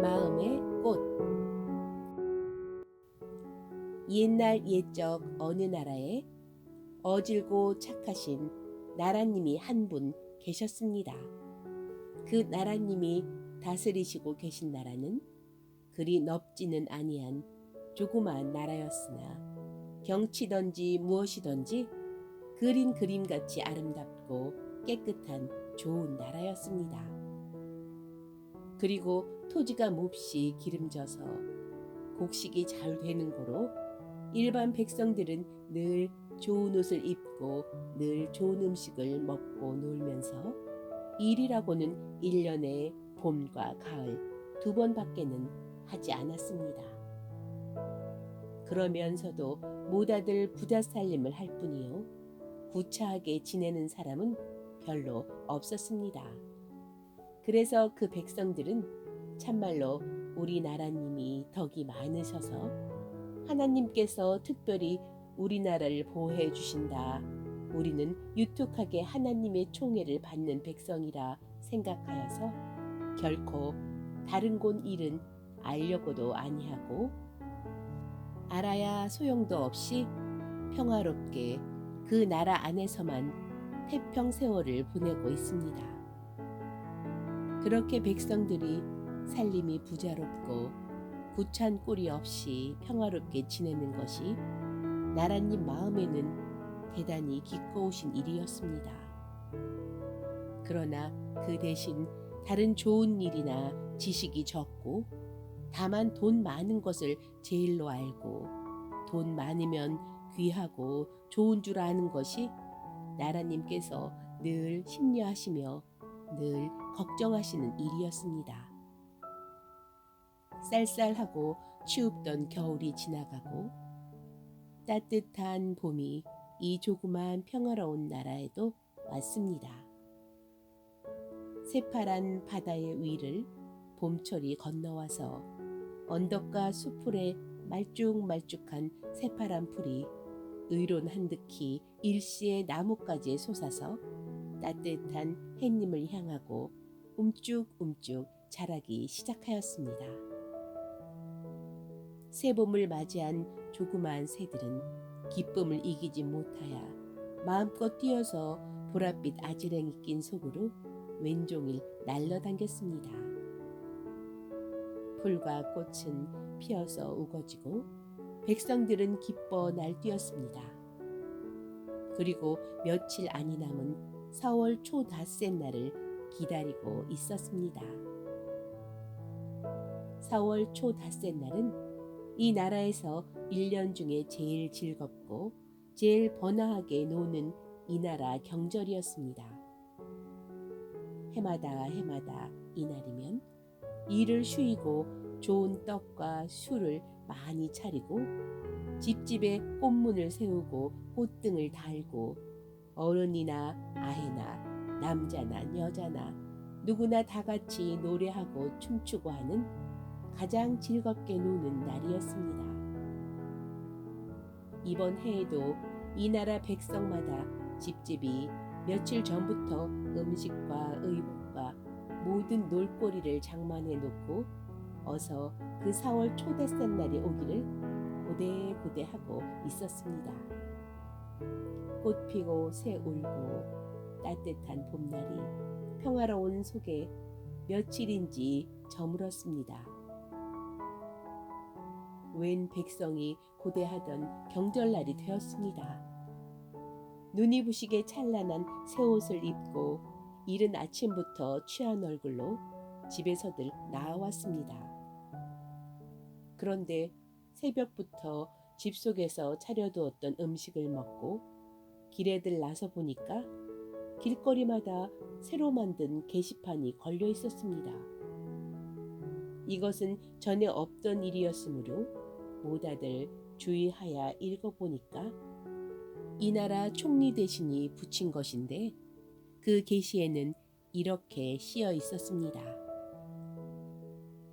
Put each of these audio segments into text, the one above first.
마음의 꽃. 옛날 옛적 어느 나라에 어질고 착하신 나라님이 한 분 계셨습니다. 그 나라님이 다스리시고 계신 나라는 그리 넓지는 아니한 조그마한 나라였으나 경치든지 무엇이든지 그린 그림같이 아름답고 깨끗한 좋은 나라였습니다. 그리고 토지가 몹시 기름져서 곡식이 잘 되는 고로 일반 백성들은 늘 좋은 옷을 입고 늘 좋은 음식을 먹고 놀면서 일이라고는 1년에 봄과 가을 2번밖에는 하지 않았습니다. 그러면서도 모다들 부자 살림을 할 뿐이요 구차하게 지내는 사람은 별로 없었습니다. 그래서 그 백성들은 참말로 우리 나라님이 덕이 많으셔서 하나님께서 특별히 우리나라를 보호해 주신다. 우리는 유특하게 하나님의 총애를 받는 백성이라 생각하여서 결코 다른 곳 일은 알려고도 아니하고 알아야 소용도 없이 평화롭게 그 나라 안에서만 태평세월을 보내고 있습니다. 그렇게 백성들이 살림이 부자롭고 구찬 꼴이 없이 평화롭게 지내는 것이 나라님 마음에는 대단히 기꺼우신 일이었습니다. 그러나 그 대신 다른 좋은 일이나 지식이 적고 다만 돈 많은 것을 제일로 알고 돈 많으면 귀하고 좋은 줄 아는 것이 나라님께서 늘 심려하시며 늘 걱정하시는 일이었습니다. 쌀쌀하고 추웁던 겨울이 지나가고 따뜻한 봄이 이 조그만 평화로운 나라에도 왔습니다. 새파란 바다의 위를 봄철이 건너와서 언덕과 수풀에 말쭉말쭉한 새파란 풀이 의론 한득히 일시의 나뭇가지에 솟아서 따뜻한 햇님을 향하고 움쭉움쭉 자라기 시작하였습니다. 새봄을 맞이한 조그마한 새들은 기쁨을 이기지 못하여 마음껏 뛰어서 보랏빛 아지랭이 낀 속으로 왼종일 날러당겼습니다. 풀과 꽃은 피어서 우거지고 백성들은 기뻐 날뛰었습니다. 그리고 며칠 안이 남은 4월 초 닷새 날을 기다리고 있었습니다. 4월 초 닷새 날은 이 나라에서 1년 중에 제일 즐겁고 제일 번화하게 노는 이 나라 경절이었습니다. 해마다 이날이면 일을 쉬이고 좋은 떡과 술을 많이 차리고 집집에 꽃문을 세우고 꽃등을 달고 어른이나 아이나 남자나 여자나 누구나 다 같이 노래하고 춤추고 하는 가장 즐겁게 노는 날이었습니다. 이번 해에도 이 나라 백성마다 집집이 며칠 전부터 음식과 의복과 모든 놀거리를 장만해 놓고 어서 그 4월 초대셋 날이 오기를 고대고대하고 있었습니다. 꽃 피고 새 울고 따뜻한 봄날이 평화로운 속에 며칠인지 저물었습니다. 웬 백성이 고대하던 경절날이 되었습니다. 눈이 부시게 찬란한 새 옷을 입고 이른 아침부터 취한 얼굴로 집에서들 나와왔습니다. 그런데 새벽부터 집 속에서 차려두었던 음식을 먹고 길에들 나서 보니까 길거리마다 새로 만든 게시판이 걸려 있었습니다. 이것은 전에 없던 일이었으므로 모다들 주의하여 읽어보니까 이 나라 총리 대신이 붙인 것인데 그 게시에는 이렇게 씌어 있었습니다.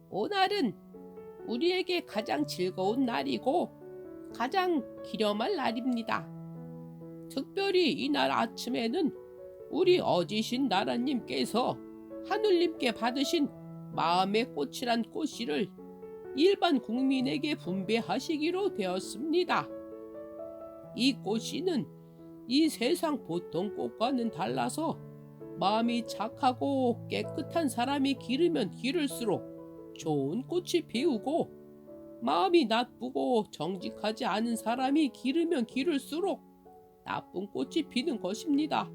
오늘은 우리에게 가장 즐거운 날이고 가장 기념할 날입니다. 특별히 이날 아침에는 우리 어지신 나라님께서 하늘님께 받으신 마음의 꽃이란 꽃씨를 일반 국민에게 분배하시기로 되었습니다. 이 꽃씨는 이 세상 보통 꽃과는 달라서 마음이 착하고 깨끗한 사람이 기르면 기를수록 좋은 꽃이 피우고, 마음이 나쁘고 정직하지 않은 사람이 기르면 기를수록 나쁜 꽃이 피는 것입니다.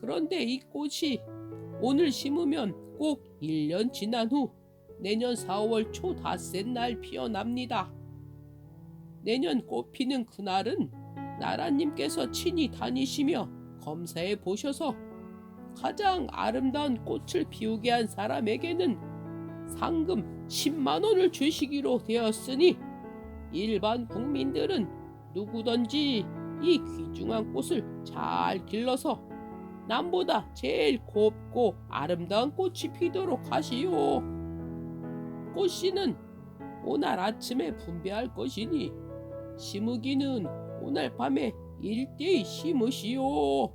그런데 이 꽃이 오늘 심으면 꼭 1년 지난 후 내년 4월 초 닷새 날 피어납니다. 내년 꽃 피는 그날은 나라님께서 친히 다니시며 검사해 보셔서 가장 아름다운 꽃을 피우게 한 사람에게는 상금 10만 원을 주시기로 되었으니, 일반 국민들은 누구든지 이 귀중한 꽃을 잘 길러서 남보다 제일 곱고 아름다운 꽃이 피도록 하시오. 꽃씨는 오늘 아침에 분배할 것이니 심으기는 오늘 밤에 일대히 심으시오.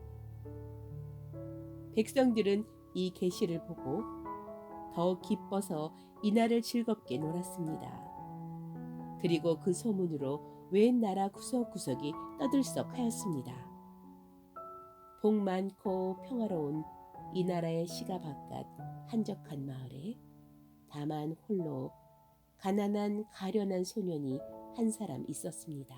백성들은 이 계시를 보고 더 기뻐서 이날을 즐겁게 놀았습니다. 그리고 그 소문으로 웬 나라 구석구석이 떠들썩하였습니다. 복 많고 평화로운 이 나라의 시가 바깥 한적한 마을에 다만 홀로 가난한 가련한 소년이 한 사람 있었습니다.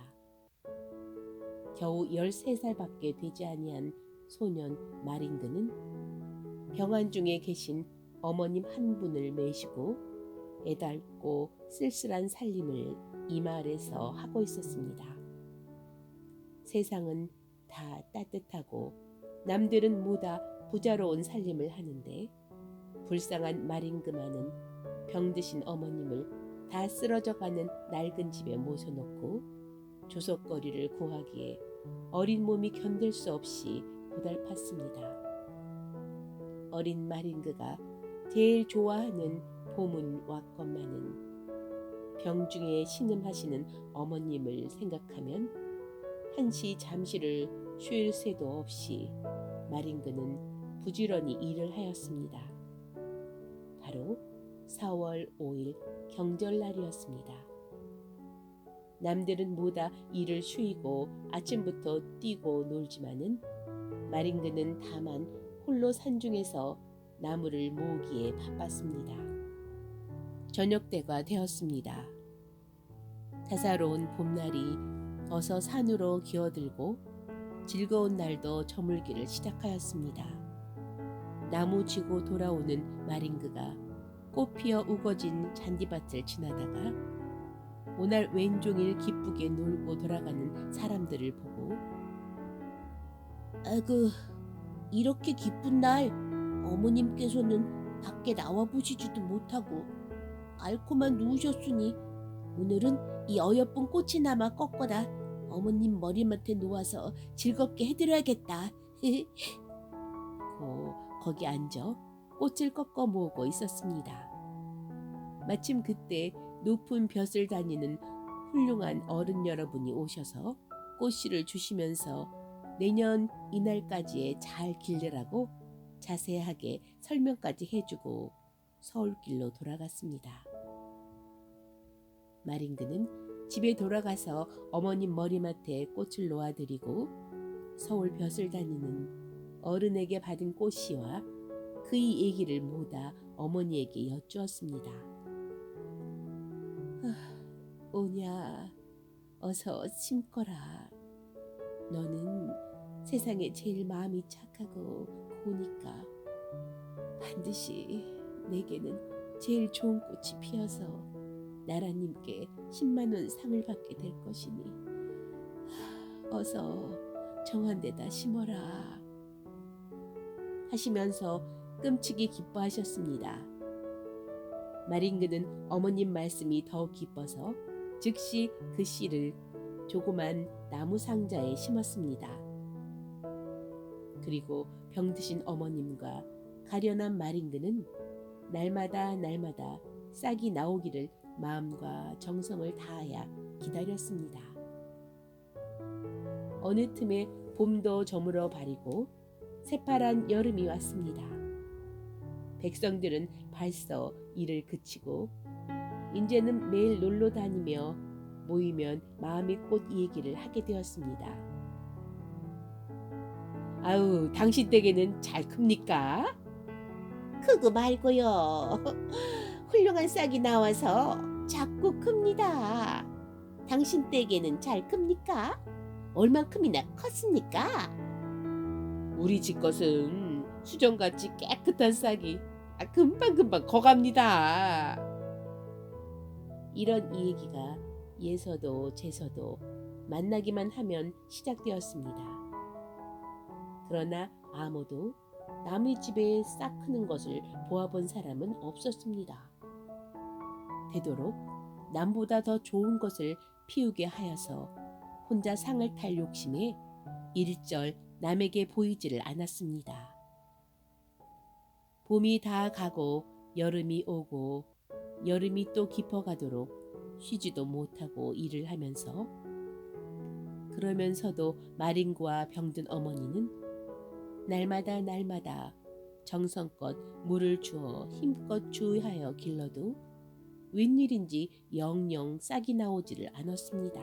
겨우 13살밖에 되지 아니한 소년 마린드는 병환 중에 계신 어머님 한 분을 매시고 애달고 쓸쓸한 살림을 이 마을에서 하고 있었습니다. 세상은 다 따뜻하고 남들은 모두 부자로운 살림을 하는데, 불쌍한 마린그만은 병드신 어머님을 다 쓰러져가는 낡은 집에 모셔놓고 조석거리를 구하기에 어린 몸이 견딜 수 없이 고달팠습니다. 어린 마린그가 제일 좋아하는 보문 왁건만은 병중에 신음하시는 어머님을 생각하면 한시 잠시를 쉴 새도 없이 마린그는 부지런히 일을 하였습니다. 바로 4월 5일 경절날이었습니다. 남들은 모두 일을 쉬고 아침부터 뛰고 놀지만은 마린그는 다만 홀로 산중에서 나무를 모으기에 바빴습니다. 저녁 때가 되었습니다. 사사로운 봄날이 어서 산으로 기어들고 즐거운 날도 저물기를 시작하였습니다. 나무 지고 돌아오는 마린그가 꽃 피어 우거진 잔디밭을 지나다가 오날 왼종일 기쁘게 놀고 돌아가는 사람들을 보고, 아이고, 이렇게 기쁜 날 어머님께서는 밖에 나와 보시지도 못하고 앓고만 누우셨으니 오늘은 이 어여쁜 꽃이나마 꺾어다 어머님 머리맡에 놓아서 즐겁게 해드려야겠다. 거기 앉아 꽃을 꺾어 모으고 있었습니다. 마침 그때 높은 벼슬 다니는 훌륭한 어른 여러분이 오셔서 꽃씨를 주시면서 내년 이날까지에 잘 길르라고 자세하게 설명까지 해주고 서울길로 돌아갔습니다. 마린그는 집에 돌아가서 어머님 머리맡에 꽃을 놓아드리고 서울 벼슬 다니는 어른에게 받은 꽃씨와 그의 얘기를 모두 어머니에게 여쭈었습니다. 오냐, 어서 심거라. 너는 세상에 제일 마음이 착하고 고우니까 반드시 내게는 제일 좋은 꽃이 피어서 나라님께 10만 원 상을 받게 될 것이니 어서 정한 데다 심어라 하시면서 끔찍이 기뻐하셨습니다. 마린그는 어머님 말씀이 더욱 기뻐서 즉시 그 씨를 조그만 나무 상자에 심었습니다. 그리고 병드신 어머님과 가련한 마린그는 날마다 싹이 나오기를 마음과 정성을 다하여 기다렸습니다. 어느 틈에 봄도 저물어 가리고 새파란 여름이 왔습니다. 백성들은 벌써 일을 그치고 이제는 매일 놀러 다니며 모이면 마음의 꽃 얘기를 하게 되었습니다. 아우, 당신 댁에는 잘 큽니까? 크고 말고요. 훌륭한 싹이 나와서 자꾸 큽니다. 당신 댁에는 잘 큽니까? 얼만큼이나 컸습니까? 우리 집 것은 수정같이 깨끗한 싹이 금방금방 커갑니다. 이런 이야기가 예서도 제서도 만나기만 하면 시작되었습니다. 그러나 아무도 남의 집에 싹 크는 것을 보아본 사람은 없었습니다. 되도록 남보다 더 좋은 것을 피우게 하여서 혼자 상을 탈 욕심에 일절 남에게 보이지를 않았습니다. 봄이 다 가고 여름이 오고 여름이 또 깊어가도록 쉬지도 못하고 일을 하면서 그러면서도 마린과 병든 어머니는 날마다 정성껏 물을 주어 힘껏 주의하여 길러도 웬일인지 영영 싹이 나오지를 않았습니다.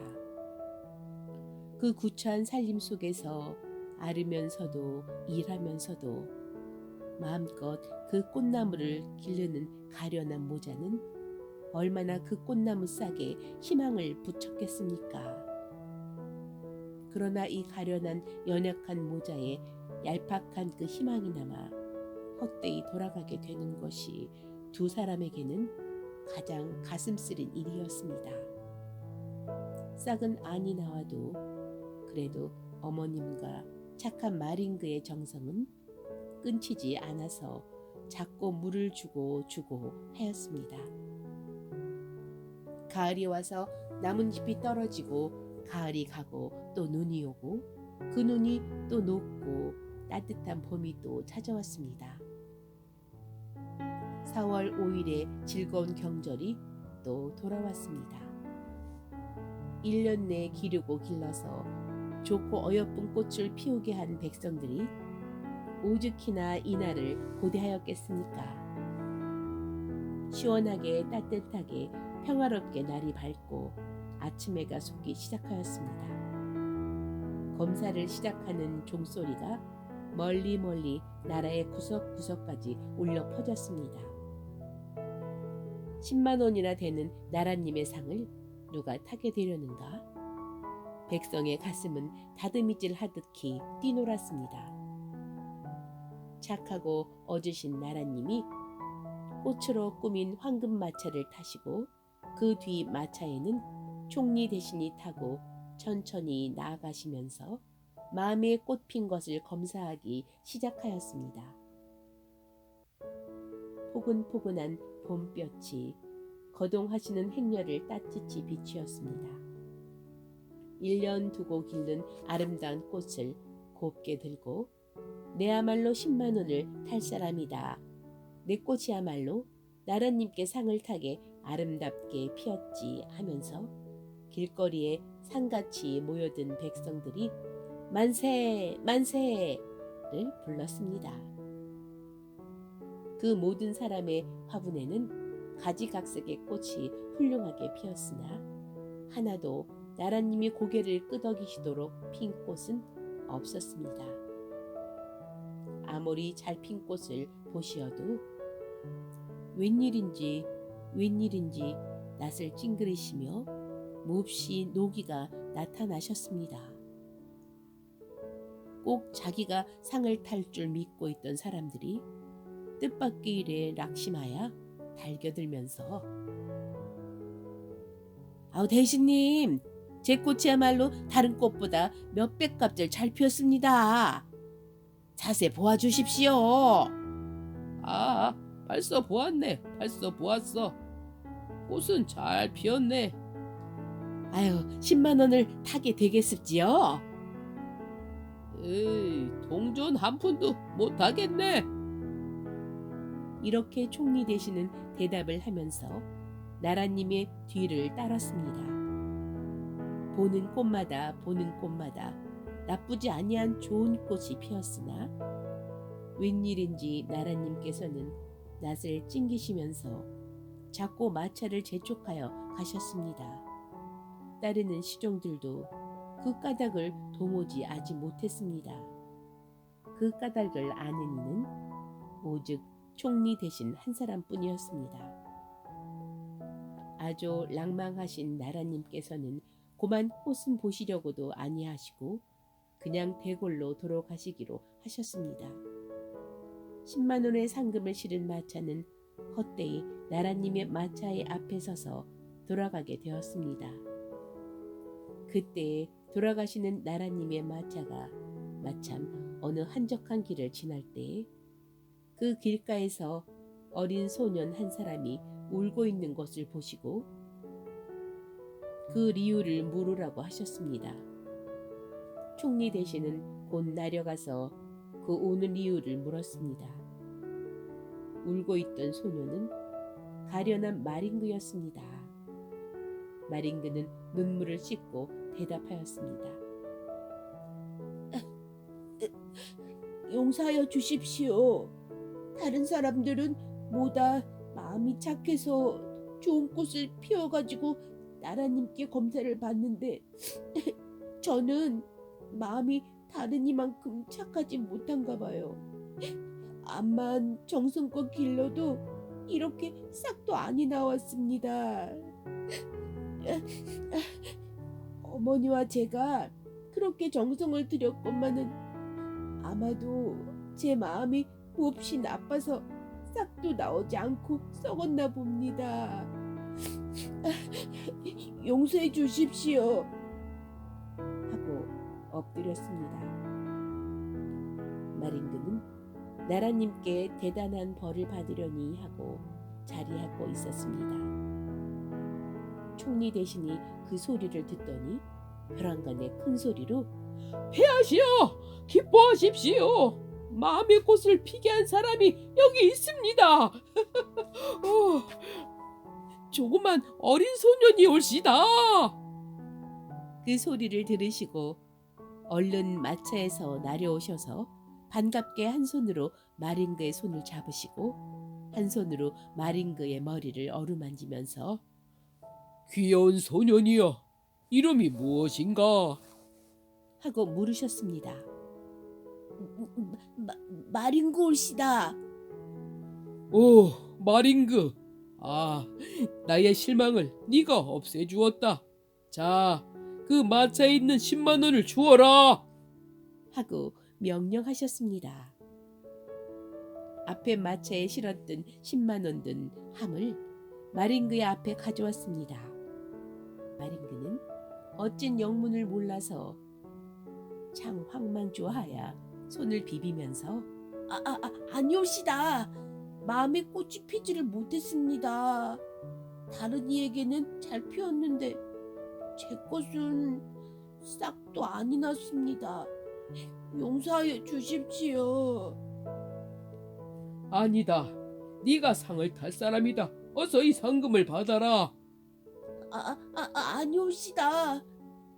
그 구차한 살림 속에서 앓으면서도 일하면서도 마음껏 그 꽃나무를 기르는 가련한 모자는 얼마나 그 꽃나무 싹에 희망을 붙였겠습니까? 그러나 이 가련한 연약한 모자에 얄팍한 그 희망이 남아 헛되이 돌아가게 되는 것이 두 사람에게는 가장 가슴 쓰린 일이었습니다. 싹은 안이 나와도 그래도 어머님과 착한 마린그의 정성은 끊치지 않아서 자꾸 물을 주고 하였습니다. 가을이 와서 나뭇잎이 떨어지고 가을이 가고 또 눈이 오고 그 눈이 또 녹고 따뜻한 봄이 또 찾아왔습니다. 4월 5일에 즐거운 경절이 또 돌아왔습니다. 1년 내에 기르고 길러서 좋고 어여쁜 꽃을 피우게 한 백성들이 오죽이나 이날을 고대하였겠습니까? 시원하게 따뜻하게 평화롭게 날이 밝고 아침해가 속기 시작하였습니다. 검사를 시작하는 종소리가 멀리 나라의 구석구석까지 울려 퍼졌습니다. 10만 원이나 되는 나라님의 상을 누가 타게 되려는가? 백성의 가슴은 다듬이질 하듯이 뛰놀았습니다. 착하고 어주신 나라님이 꽃으로 꾸민 황금 마차를 타시고 그 뒤 마차에는 총리 대신이 타고 천천히 나아가시면서 마음에 꽃핀 것을 검사하기 시작하였습니다. 포근포근한 봄볕이 거동하시는 행렬을 따뜻이 비추었습니다. 1년 두고 기른 아름다운 꽃을 곱게 들고 내야말로 10만 원을 탈 사람이다. 내 꽃이야말로 나라님께 상을 타게 아름답게 피었지 하면서 길거리에 상같이 모여든 백성들이 만세 만세를 불렀습니다. 그 모든 사람의 화분에는 가지각색의 꽃이 훌륭하게 피었으나 하나도 나라님이 고개를 끄덕이시도록 핀 꽃은 없었습니다. 아무리 잘 핀 꽃을 보시어도 웬일인지 낯을 찡그리시며 몹시 노기가 나타나셨습니다. 꼭 자기가 상을 탈 줄 믿고 있던 사람들이 뜻밖의 일에 낙심하여 달겨들면서 아우 대신님, 제 꽃이야말로 다른 꽃보다 몇백 값들 잘 피었습니다. 자세 보아주십시오. 벌써 보았네. 보았어. 꽃은 잘 피었네. 아유, 10만 원을 타게 되겠습지요? 에이, 동전 한 푼도 못 하겠네. 이렇게 총리 되시는 대답을 하면서 나라님의 뒤를 따랐습니다. 보는 꽃마다 나쁘지 아니한 좋은 꽃이 피었으나 웬일인지 나라님께서는 낯을 찡기시면서 작고 마차를 재촉하여 가셨습니다. 따르는 시종들도 그 까닭을 도무지 알지 못했습니다. 그 까닭을 아는 이는 오직 총리 대신 한 사람뿐이었습니다. 아주 랑망하신 나라님께서는 고만 꽃은 보시려고도 아니하시고 그냥 대궐로 돌아가시기로 하셨습니다. 10만 원의 상금을 실은 마차는 헛되이 나라님의 마차의 앞에 서서 돌아가게 되었습니다. 그때 돌아가시는 나라님의 마차가 마참 어느 한적한 길을 지날 때 그 길가에서 어린 소년 한 사람이 울고 있는 것을 보시고 그 이유를 물으라고 하셨습니다. 총리 대신은 곧 내려가서 그 우는 이유를 물었습니다. 울고 있던 소년은 가련한 마링그였습니다. 마링그는 눈물을 씻고 대답하였습니다. 용서하여 주십시오. 다른 사람들은 모두 마음이 착해서 좋은 꽃을 피워가지고 나라님께 검사를 받는데 저는 마음이 다른 이만큼 착하지 못한가 봐요. 암만 정성껏 길러도 이렇게 싹도 아니 나왔습니다. 어머니와 제가 그렇게 정성을 들였건만은 아마도 제 마음이 몹시 나빠서 싹도 나오지 않고 썩었나 봅니다. 용서해 주십시오. 하고 엎드렸습니다. 마링그는 나라님께 대단한 벌을 받으려니 하고 자리하고 있었습니다. 총리 대신이 그 소리를 듣더니 벼랑간에 큰 소리로 폐하시오, 기뻐하십시오. 마음의 꽃을 피게 한 사람이 여기 있습니다. 조그만 어린 소년이 올시다. 그 소리를 들으시고 얼른 마차에서 내려오셔서 반갑게 한 손으로 마링그의 손을 잡으시고 한 손으로 마링그의 머리를 어루만지면서 귀여운 소년이여, 이름이 무엇인가? 하고 물으셨습니다. 마링그 올시다. 오, 마링그. 아, 나의 실망을 네가 없애주었다. 자, 그 마차에 있는 10만 원을 주어라. 하고 명령하셨습니다. 앞에 마차에 실었던 10만 원 든 함을 마링그의 앞에 가져왔습니다. 마링그는 어찐 영문을 몰라서 참 황망조하야 손을 비비면서 아니옵시다. 마음의 꽃이 피지를 못했습니다. 다른 이에게는 잘 피었는데 제 것은 싹도 아니 났습니다. 용서하여 주십시오. 아니다. 네가 상을 탈 사람이다. 어서 이 상금을 받아라. 아니옵시다.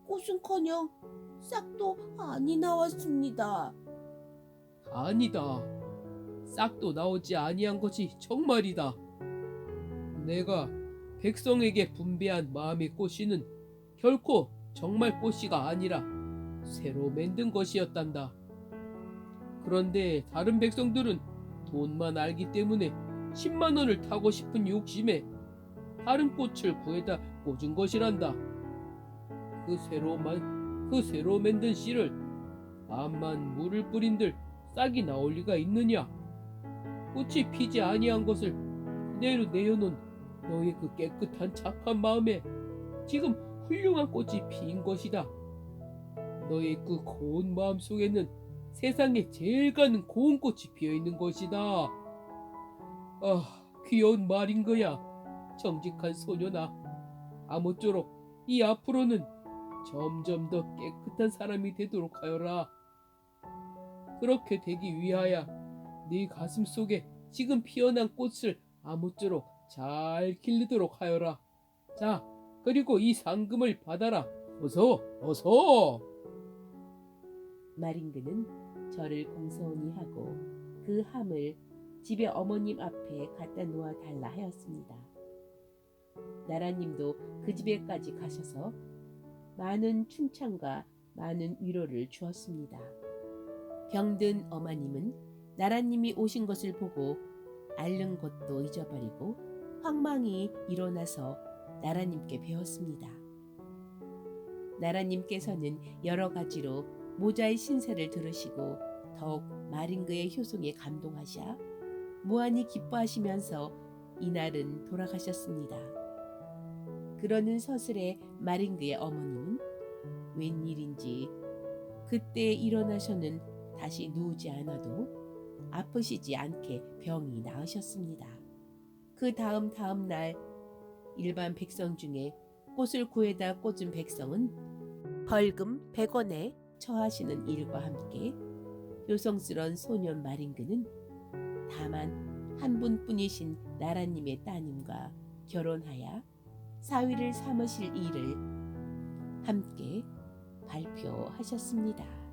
꽃은커녕 싹도 아니 나왔습니다. 아니다. 싹도 나오지 아니한 것이 정말이다. 내가 백성에게 분배한 마음의 꽃씨는 결코 정말 꽃씨가 아니라 새로 만든 것이었단다. 그런데 다른 백성들은 돈만 알기 때문에 10만 원을 타고 싶은 욕심에 다른 꽃을 구해다 꽂은 것이란다. 그 새로 만든 씨를 암만 물을 뿌린들 싹이 나올 리가 있느냐? 꽃이 피지 아니한 것을 그대로 내어놓은 너의 그 깨끗한 착한 마음에 지금 훌륭한 꽃이 피인 것이다. 너의 그 고운 마음 속에는 세상에 제일 가는 고운 꽃이 피어 있는 것이다. 아, 귀여운 말인 거야. 정직한 소녀나. 아무쪼록 이 앞으로는 점점 더 깨끗한 사람이 되도록 하여라. 그렇게 되기 위하여 네 가슴 속에 지금 피어난 꽃을 아무쪼록 잘 기르도록 하여라. 자, 그리고 이 상금을 받아라. 어서, 어서. 마링그는 저를 공손히 하고 그 함을 집에 어머님 앞에 갖다 놓아 달라 하였습니다. 나라님도 그 집에까지 가셔서 많은 춘찬과 많은 위로를 주었습니다. 병든 어머님은 나라님이 오신 것을 보고 앓는 것도 잊어버리고 황망히 일어나서 나라님께 배웠습니다. 나라님께서는 여러 가지로 모자의 신세를 들으시고 더욱 마링그의 효성에 감동하셔 무한히 기뻐하시면서 이날은 돌아가셨습니다. 그러는 서슬에 마링그의 어머님은 웬일인지 그때 일어나셔는 다시 누우지 않아도 아프시지 않게 병이 나으셨습니다. 그 다음 날 일반 백성 중에 꽃을 구해다 꽂은 백성은 벌금 100원에 처하시는 일과 함께 효성스런 소년 마링그는 다만 한 분뿐이신 나라님의 따님과 결혼하여 사위를 삼으실 일을 함께 발표하셨습니다.